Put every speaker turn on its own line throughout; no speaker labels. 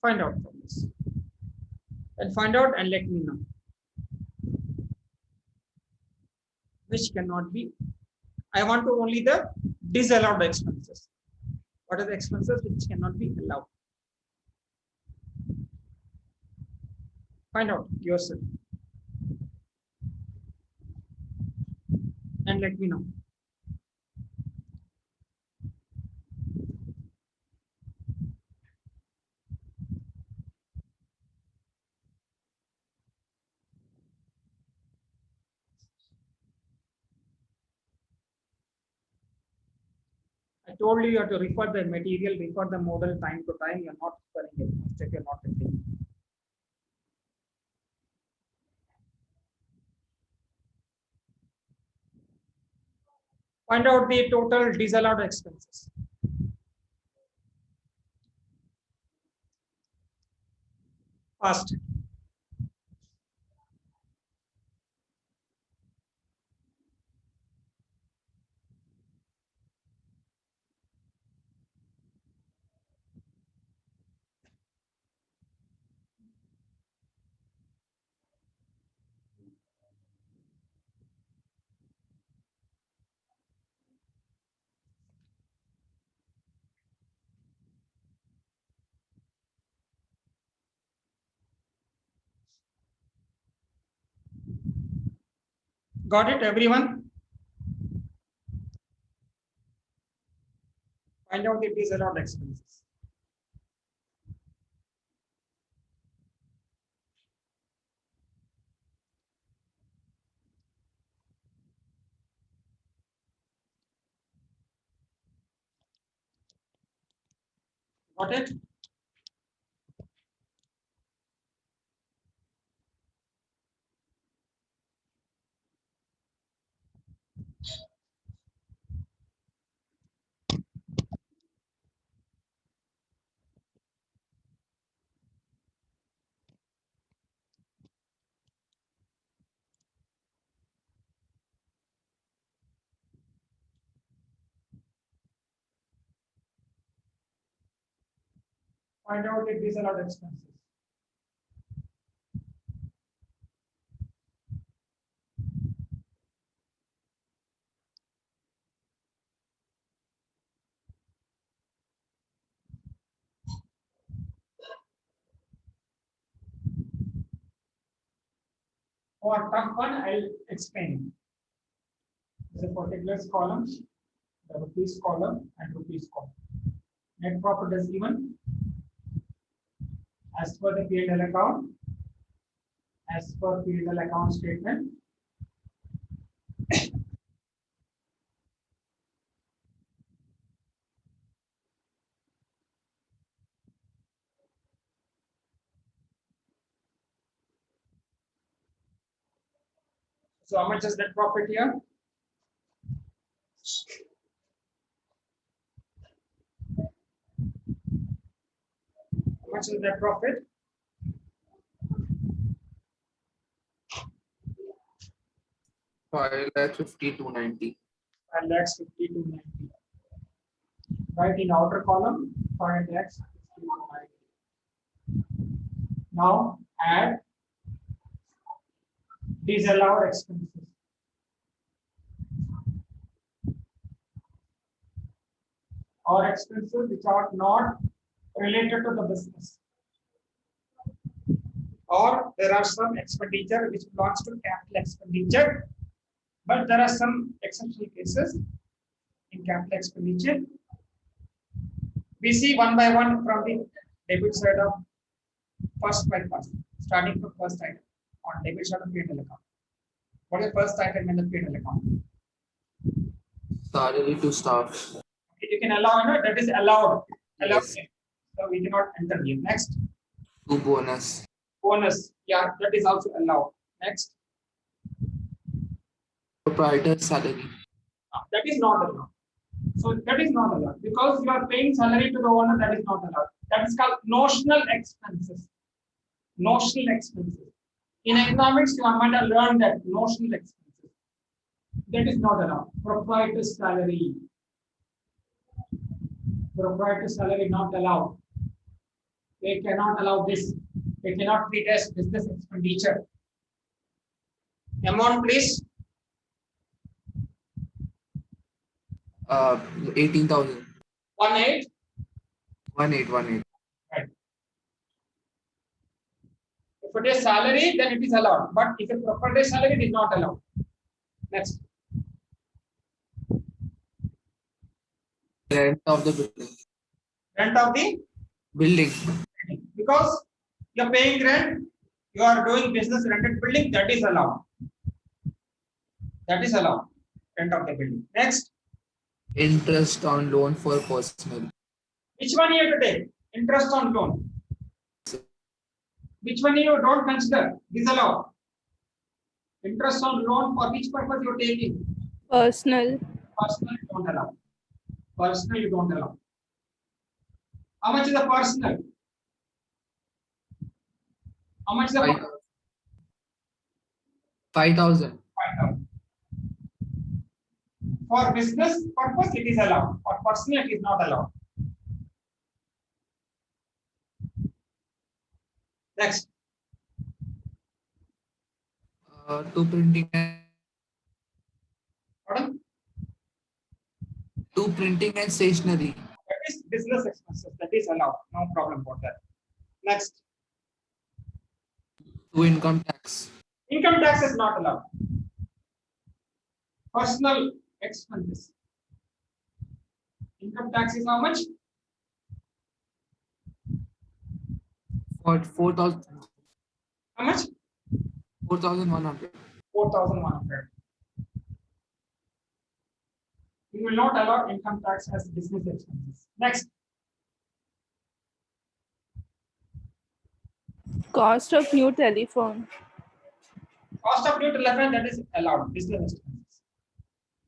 Find out from this. And find out and let me know. Which cannot be. I want to only the disallowed expenses. What are the expenses which cannot be allowed? Find out yourself. And let me know. I told you have to refer the material, refer the model time to time. You're not referring it. Mistake you're not referring. Find out the total disallowed expenses. Fast. Got it, everyone? Find out the disallowed expenses. Got it? Find out the disallowed expenses. For tough one, I'll explain. There's a particular column, the rupees column and rupees column. Net profit is given as per the P&L account, as per P&L account statement. So how much is net profit here? How much is net profit?
Five lakh 5290.
5 lakhs 5290. Right in outer column, 5 lakhs 5290. Now add disallowed expenses. Or expenses which are not related to the business. Or there are some expenditure which belongs to capital expenditure, but there are some exceptional cases in capital expenditure. We see one by one from the debit side of first by first, starting from first item on debit side of P&L account. What is the first item in the P&L account?
Salary to staff.
You can allow, that is allowed.
Yes.
So we cannot enter here. Next.
To bonus.
Bonus. Yeah, that is also allowed. Next.
Proprietor salary.
That is not allowed. So that is not allowed because you are paying salary to the owner. That is not allowed. That is called notional expenses. Notional expenses. In economics, you might have learned that notional expenses. That is not allowed. Proprietor salary. Proprietor salary not allowed. They cannot allow this. They cannot treat as business expenditure. Amount, please.
18,000.
18.
18.
Right. If it is salary, then it is allowed. But if it's per day salary, it is not allowed. Next.
Rent of the building.
Rent of the
Building.
because you're paying rent, you are doing business rented building, that is allowed. That is allowed. Rent of the building. Next.
Interest on loan for personal.
Which one you have to take? Interest on loan. Which one you don't consider? Disallow. Interest on loan for which purpose you are taking?
Personal.
Personal you don't allow. Personal you don't allow. How much is the personal? How much is the
5,000.
5,000. For business purpose, it is allowed. For personal, it is not allowed. Next.
To printing and
Pardon?
to printing and stationery.
That is business expenses. That is allowed. No problem about that. Next.
To income tax.
Income tax is not allowed. Personal expenses. Income tax is how much?
For 4,000.
How much?
4,100.
4,100. We will not allow income tax as business expenses. Next.
Cost of new telephone.
Cost of new telephone, that is allowed. Business expenses.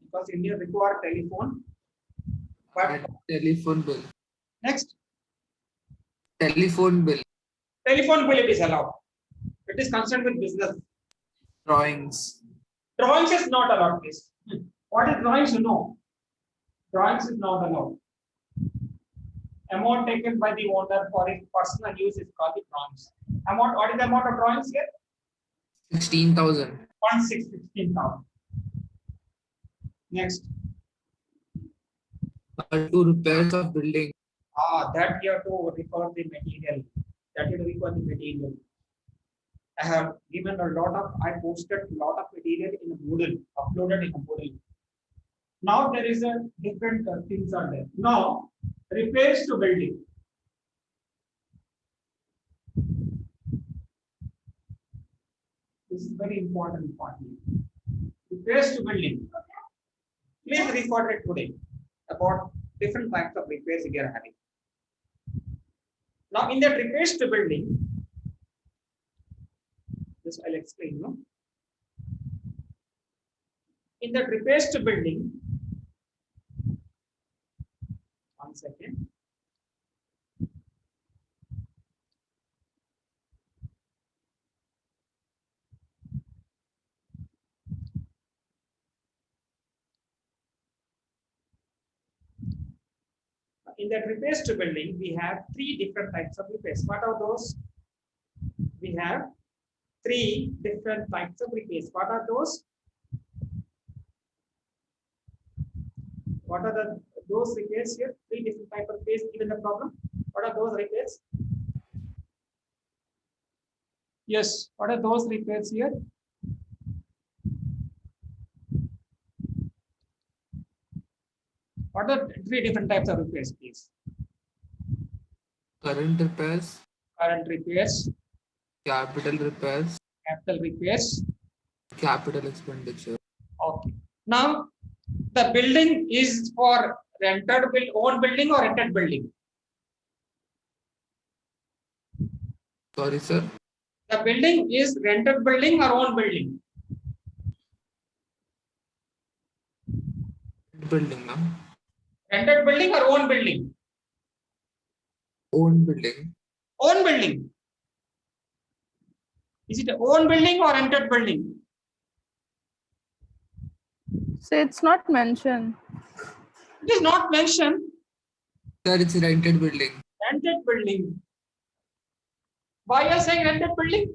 Because India require telephone. But
And telephone bill.
next.
Telephone bill.
Telephone bill, it is allowed. It is concerned with business.
Drawings.
Drawings is not allowed, please. What is drawings? No. Drawings is not allowed. Amount taken by the owner for his personal use is called the drawings. Amount, what is the amount of drawings here?
16,000.
16,000. Next.
To repairs of building.
That you have to record the material. That you have to record the material. I have given I posted a lot of material in a Moodle, uploaded in a Moodle. Now there is a different things are there. Now, repairs to building. This is very important part. Repairs to building. Please record it today about different types of repairs we are having. Now, in that repairs to building, this I'll explain. No? In that repairs to building, 1 second. In that repairs to building, we have 3 different types of repairs. What are those? We have 3 different types of repairs. What are those? What are those repairs here? 3 different types of repairs given the problem. What are those repairs? Yes, what are those repairs here? What are 3 different types of repairs, please?
Current repairs.
Current repairs,
Capital repairs.
capital repairs.
Capital expenditure.
Okay. Now, the building is for own building or rented building?
Sorry, sir.
The building is rented building or own building?
Building, no?
Rented building or own building?
Own building.
Own building. Is it own building or rented building?
So it's not mentioned.
It is not mentioned.
Sir, it's rented building.
Rented building. Why you are saying rented building?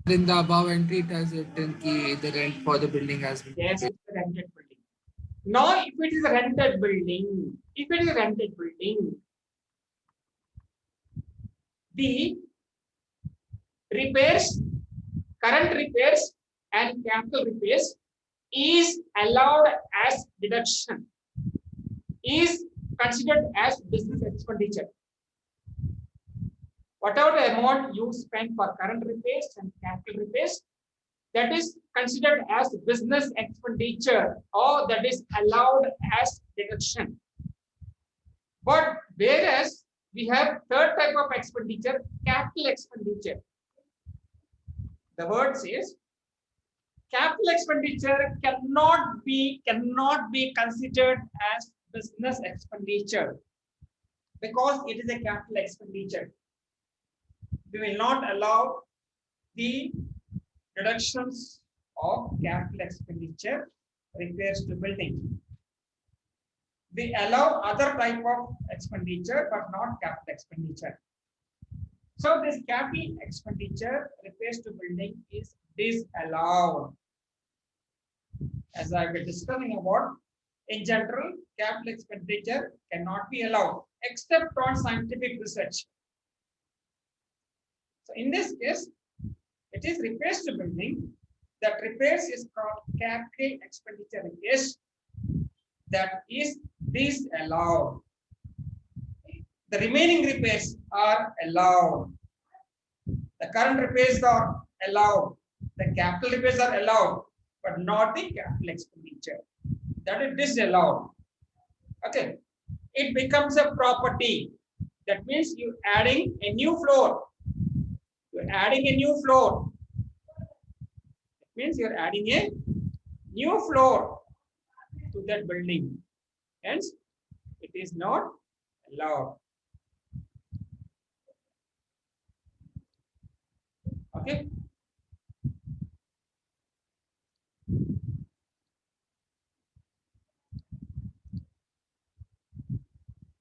In the above entry, it has written ki the rent for the building has been
Yes,
paid.
it's a rented building. Now, if it is a rented building, the repairs, current repairs and capital repairs is allowed as deduction, is considered as business expenditure. Whatever the amount you spend for current repairs and capital repairs, that is considered as business expenditure, or that is allowed as deduction. But whereas we have third type of expenditure, capital expenditure. The word says capital expenditure cannot be considered as business expenditure because it is a capital expenditure. We will not allow the deductions of capital expenditure repairs to building. We allow other type of expenditure but not capital expenditure. So this capital expenditure repairs to building is disallowed. As I was discussing about, in general, capital expenditure cannot be allowed except on scientific research. So in this case, it is repairs to building. That repairs is called capital expenditure repairs. That is disallowed. The remaining repairs are allowed. The current repairs are allowed. The capital repairs are allowed, but not the capital expenditure. That is disallowed. Okay. It becomes a property. That means you're adding a new floor. You're adding a new floor. It means you're adding a new floor to that building. Hence, it is not allowed. Okay.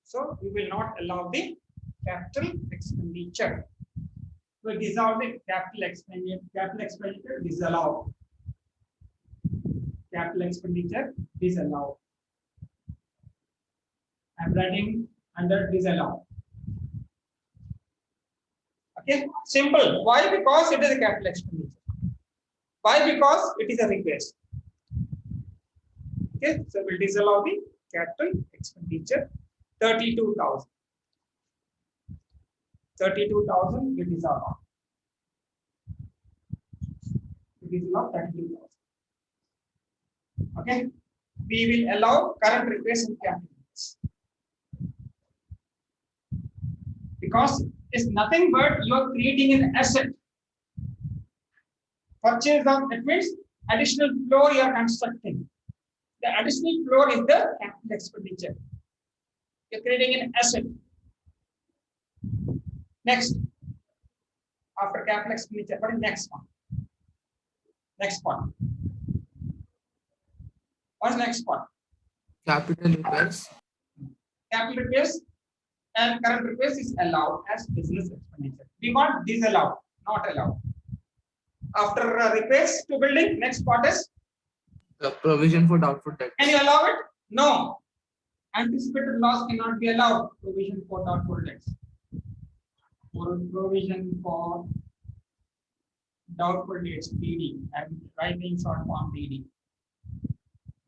So we will not allow the capital expenditure. We will dissolve the capital expenditure. Capital expenditure disallowed. Capital expenditure disallowed. I am writing under disallowed. Okay, simple. Why? Because it is a capital expenditure. Why? Because it is a repairs. Okay, so we'll disallow the capital expenditure. 32,000. 32,000 we disallow. We disallow 32,000. Okay, we will allow current repairs and capital repairs. Because it's nothing but you are creating an asset. Purchase of, that means additional floor you are constructing. The additional floor is the capital expenditure. You're creating an asset. Next, after capital expenditure, what is next one? Next one. What's next one?
Capital repairs.
Capital repairs and current repairs is allowed as business expenditure. We want disallowed, not allowed. After repairs to building, next part is?
The provision for doubtful debt.
Can you allow it? No. Anticipated loss cannot be allowed. Provision for doubtful debts. Provision for doubtful debts, DD. I'm writing short form DD.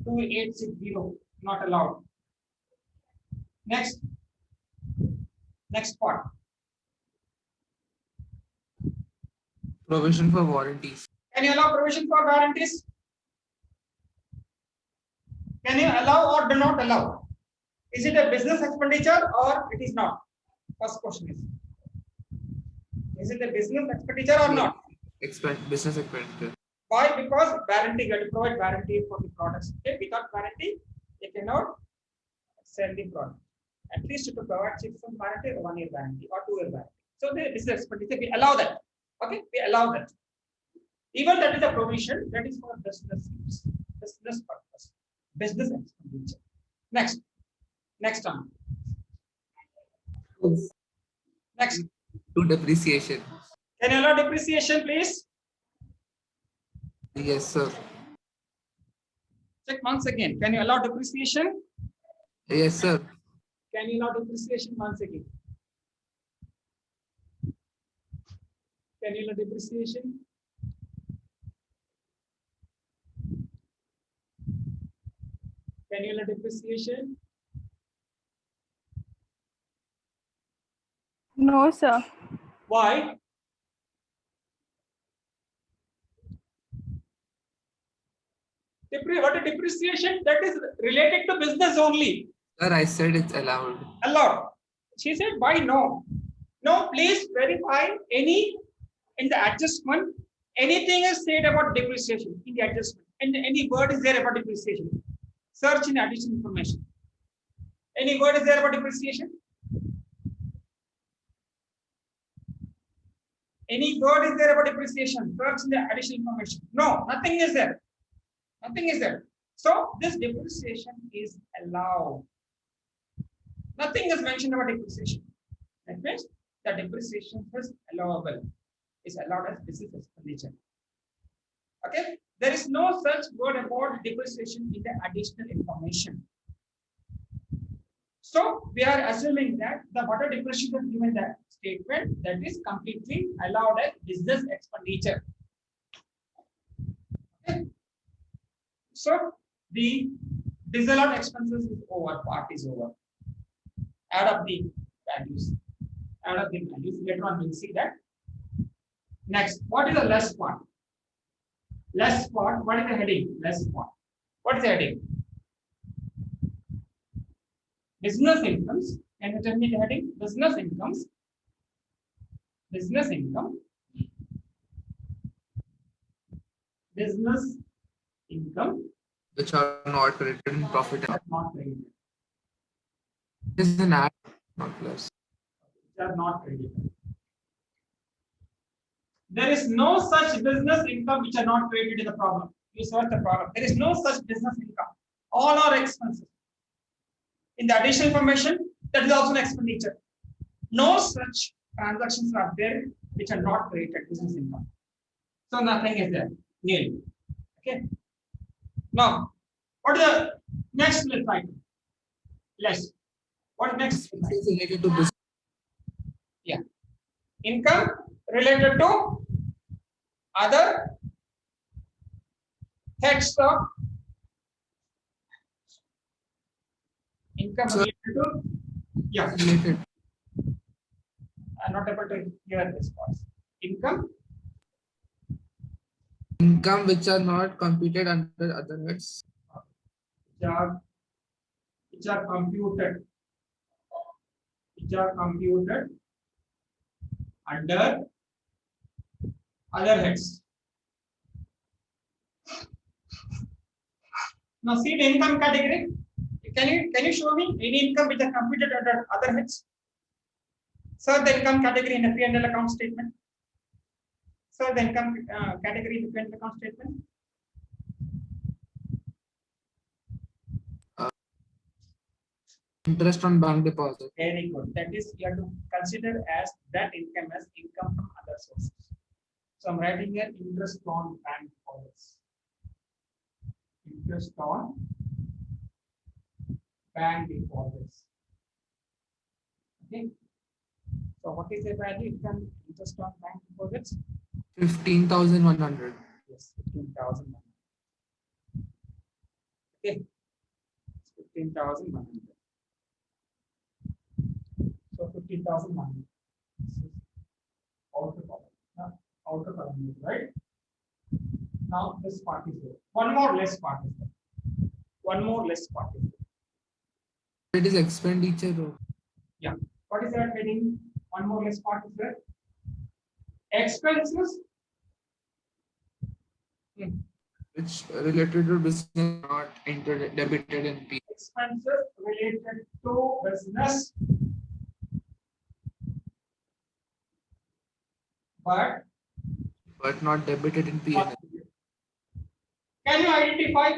2860, not allowed. Next part.
Provision for warranties.
Can you allow provision for guarantees? Can you allow or do not allow? Is it a business expenditure or it is not? First question is it a business expenditure or not?
Business expenditure.
Why? Because warranty, you have to provide warranty for the products. Okay? Without warranty, you cannot sell the product. At least you have to provide 6 months warranty or 1 year warranty or 2 year warranty. So the business expenditure, we allow that. Okay, we allow that. Even that is a provision that is for business use, business purpose, business expenditure. Next one. Next.
To depreciation.
Can you allow depreciation, please?
Yes, sir.
Check once again. Can you allow depreciation?
Yes, sir.
Can you allow depreciation once again? Can you allow depreciation? Can you allow depreciation?
No, sir.
Why? What a depreciation that is related to business only.
Sir, I said it's allowed.
Allowed. She said, why no? No, please verify any in the adjustment. Anything is said about depreciation in the adjustment. And any word is there about depreciation. Search in additional information. Any word is there about depreciation? Any word is there about depreciation? Search in the additional information. No, nothing is there. Nothing is there. So this depreciation is allowed. Nothing is mentioned about depreciation. That means the depreciation is allowable. Is allowed as business expenditure. Okay. There is no such word about depreciation in the additional information. So we are assuming that the water depreciation given that statement that is completely allowed as business expenditure. Okay. So the disallowed expenses is over, part is over. Add up the values. Add up the values. Later on we'll see that. Next, what is the less part? Less part, what is the heading? Less part. What is the heading? Business incomes. Can you tell me the heading? Business incomes. Business income. Business income.
Which are not credited in profit.
Are not credited.
This is an add, not plus.
Which are not credited. There is no such business income which are not credited in the problem. You search the problem. There is no such business income. All are expenses. In the additional information, that is also an expenditure. No such transactions are there which are not credited business income. So nothing is there. Nil. Okay. Now, what is the next list item? Less. What next?
Expenses related to business.
Yeah. Income related to other heads of income related to, yeah,
Related.
I'm not able to hear this part. Income
Which are not computed under other heads.
which are computed under other heads. Now see the income category. Can you show me any income which are computed under other heads? Sir, the income category in the P&L account statement. Sir, the income category in the P&L account statement.
Interest on bank deposit.
Very good. That is, you have to consider as that income as income from other sources. So I'm writing here interest on bank deposits. Interest on bank deposits. Okay. So what is the value? Income interest on bank deposits?
15,100.
Yes, 15,000. Okay. 15,100. So 15,100. Outer column. Outer column, right? Now this part is there. One more less part is there. One more less part is there.
It is expenditure.
Yeah. What is that heading? One more less part is there. Expenses.
Which related to business not entered debited in P.
Expenses related to business, but
Not debited in P&L.
can you identify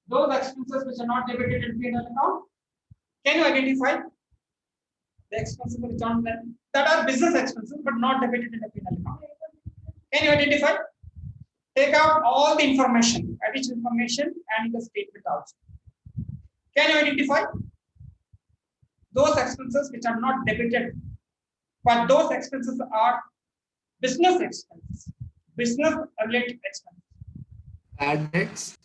those expenses which are not debited in P&L account? Can you identify? The expenses which are that are business expenses but not debited in the P&L account. Can you identify? Take out all the information, additional information, and the statement also. Can you identify those expenses which are not debited, but those expenses are business expenses, business related expenses?
Bad debts.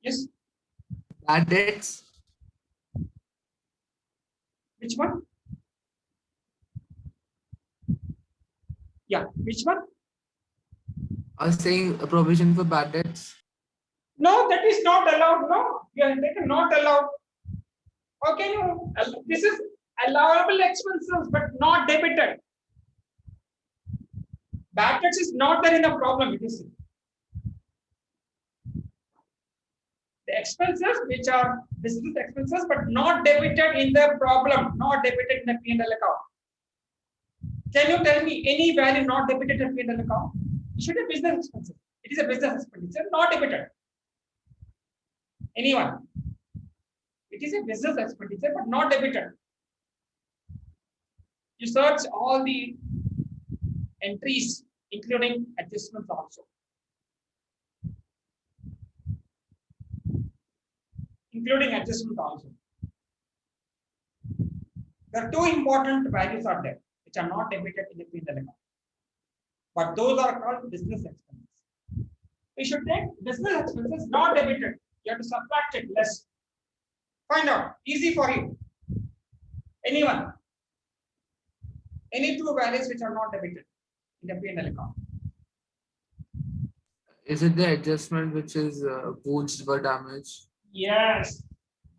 Yes.
Bad debts.
Which one? Yeah. Which one?
I was saying a provision for bad debts.
No, that is not allowed. No, they are not allowed. Okay, no, this is allowable expenses but not debited. Bad debts is not there in the problem. It is the expenses which are business expenses but not debited in the problem, not debited in the P&L account. Can you tell me any value not debited in the P&L account? It should be business expenses. It is a business expenditure, not debited. Anyone? It is a business expenditure but not debited. You search all the entries, including adjustments also. Including adjustment also. There are two important values are there, which are not debited in the P&L account. But those are called business expenses. We should take business expenses not debited. You have to subtract it less. Find out. Easy for you. Anyone? Any two values which are not debited in the P&L account?
Is it the adjustment which is goods were damaged?
Yes.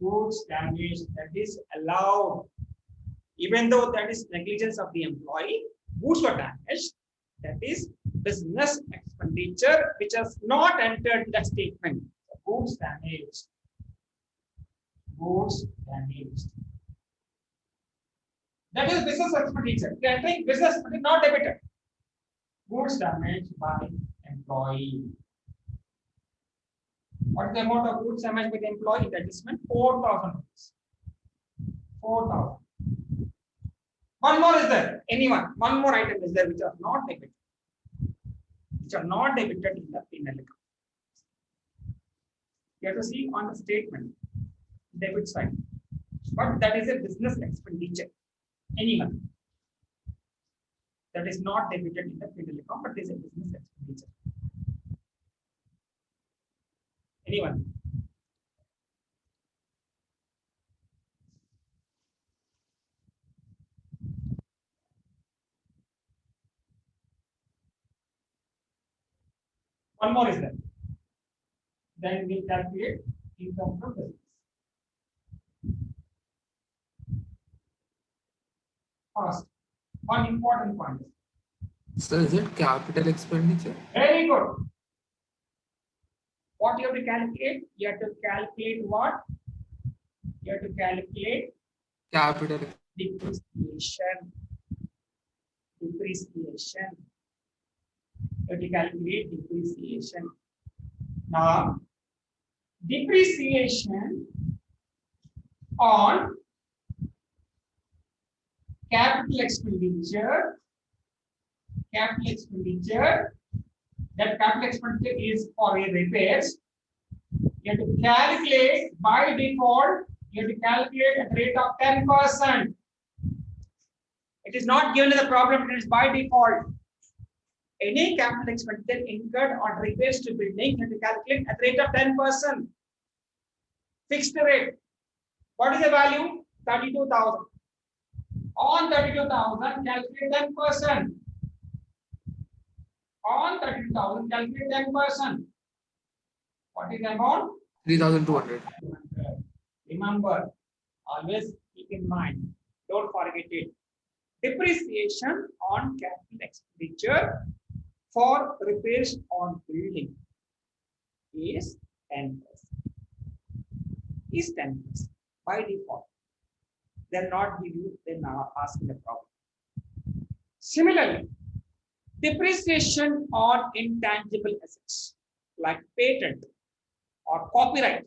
Goods damage, that is allowed. Even though that is negligence of the employee, goods were damaged. That is business expenditure which has not entered the statement. Goods damaged. Goods damaged. That is business expenditure. They are entering business expenditure, not debited. Goods damaged by employee. What is the amount of goods damaged by the employee? That is 4,000 rupees. 4,000. One more is there. Anyone? One more item is there which are not debited. Which are not debited in the P&L account. You have to see on the statement, debit side. But that is a business expenditure. Anyone? That is not debited in the P&L account, but is a business expenditure. Anyone? One more is there. Then we calculate income from business. First, one important point.
So is it capital expenditure?
Very good. What you have to calculate? You have to calculate what? You have to calculate
Capital.
depreciation. Depreciation. You have to calculate depreciation. Now, depreciation on capital expenditure. Capital expenditure. That capital expenditure is for a repairs. You have to calculate by default. You have to calculate at the rate of 10%. It is not given in the problem. It is by default. Any capital expenditure incurred on repairs to building, you have to calculate at the rate of 10%. Fixed rate. What is the value? 32,000. On 32,000, calculate 10%. On 32,000, calculate 10%. What is the amount?
3,200.
Remember, always keep in mind, don't forget it. Depreciation on capital expenditure for repairs on building is 10%. Is 10% by default. They're not give you, they're not asking the problem. Similarly, depreciation on intangible assets like patent or copyright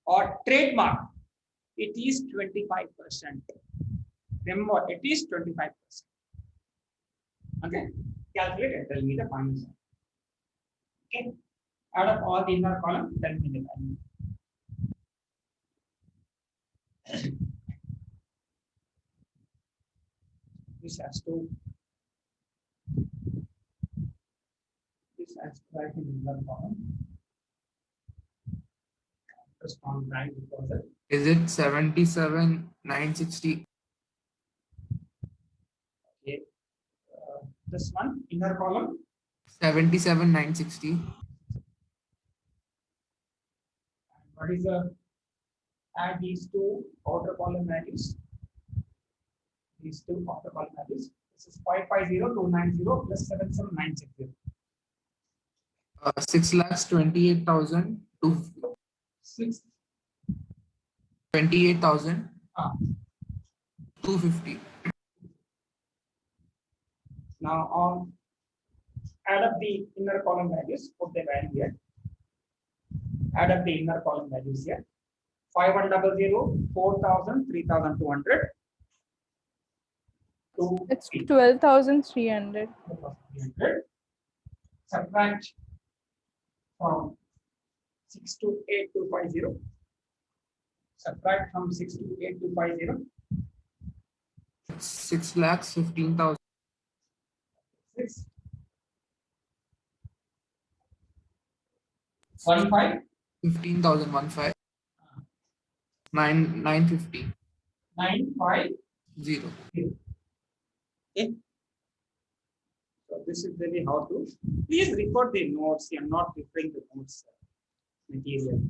or trademark it is 25%. Remember, it is 25%. Okay, calculate and tell me the final sum. Okay, out of all the inner column, tell me the value. This has to write in inner column. Respond bank deposit.
Is it 77,960?
Okay, this one inner column.
77,960.
What is the add these two outer column values? These two outer column values. This is 550,290 plus 77,960.
6,28,250.
6.
28,250.
Now on add up the inner column values, put the value here. Add up the inner column values here. 5100, 4,000, 3,200.
It's 12,300.
12,300. Subtract from 628,250. Subtract from 628,250.
6,15,000.
6. 15.
15,015. 950.
950.
0.
Okay. So this is really how to. Please record the notes. You are not referring the notes material.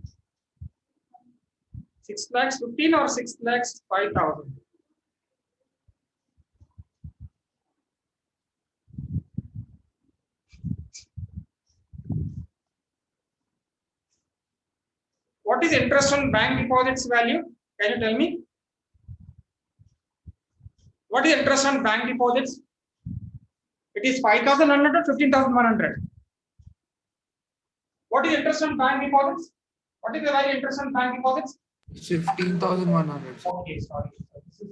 6 lakhs 15 or 6 lakhs 5,000. What is interest on bank deposits value? Can you tell me? What is interest on bank deposits? It is 5,100 or 15,100. What is interest on bank deposits? What is the value interest on bank deposits?
15,100.
Okay, sorry. So this is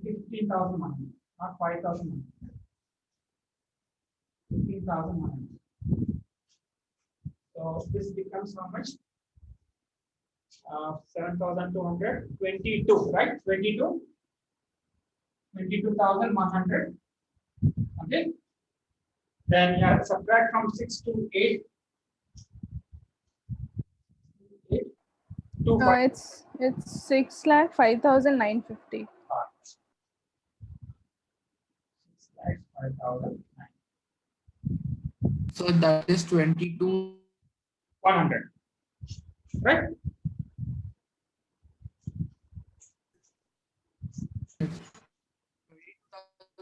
15,100, not 5,100. 15,100. So this becomes how much? 7,200, 22, right? 22. 22,100. Okay. Then you have to subtract from 6 to 8. 8 to
No,
5.
it's 6,05,950.
5,000.
So that is 22.
100. Right?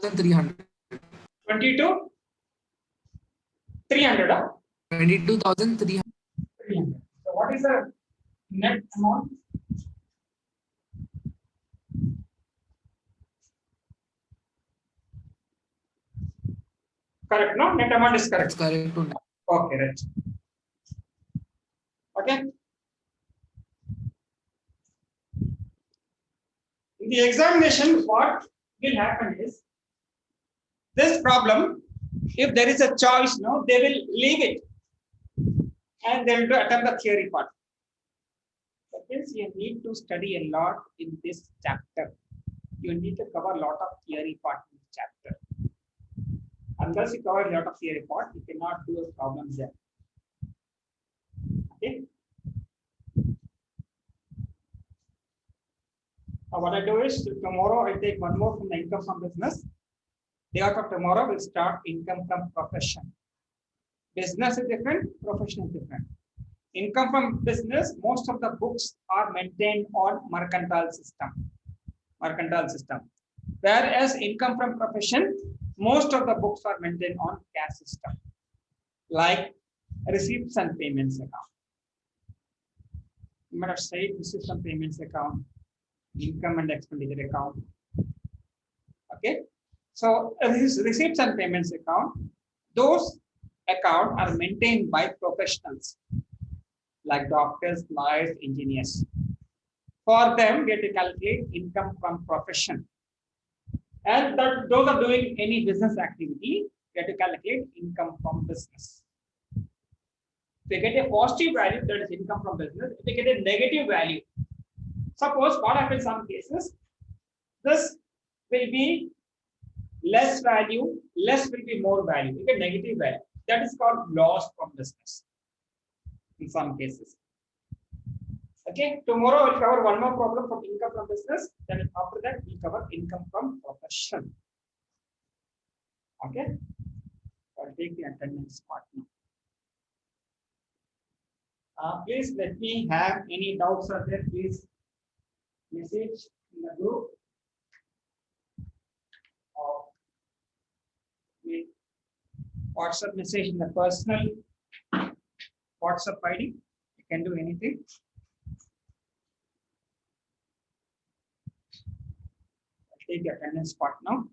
300.
22. 300.
22,300.
300. So what is the net amount? Correct, no? Net amount is
That's
correct.
correct.
Okay, right. Okay. In the examination, what will happen is this problem, if there is a choice, no, they will leave it and they will attempt the theory part. That means you need to study a lot in this chapter. You need to cover a lot of theory part in this chapter. Unless you cover a lot of theory part, you cannot do a problem there. Okay. Now what I do is tomorrow I take one more from the income from business. Day after tomorrow we'll start income from profession. Business is different, profession is different. Income from business, most of the books are maintained on mercantile system. Whereas income from profession, most of the books are maintained on cash system, like receipts and payments account. You might have said receipts and payments account, income and expenditure account. Okay, so this receipts and payments account, those accounts are maintained by professionals like doctors, lawyers, engineers. For them, we have to calculate income from profession. And that those are doing any business activity, we have to calculate income from business. If we get a positive value, that is income from business. If we get a negative value, suppose what happens in some cases, this will be less value, less will be more value. You get negative value. That is called loss from business in some cases. Okay, tomorrow we'll cover one more problem from income from business. Then after that, we'll cover income from profession. Okay, I'll take the attendance part now. Please let me have any doubts are there. Please message in the group or WhatsApp message in the personal WhatsApp ID. You can do anything. I'll take the attendance part now.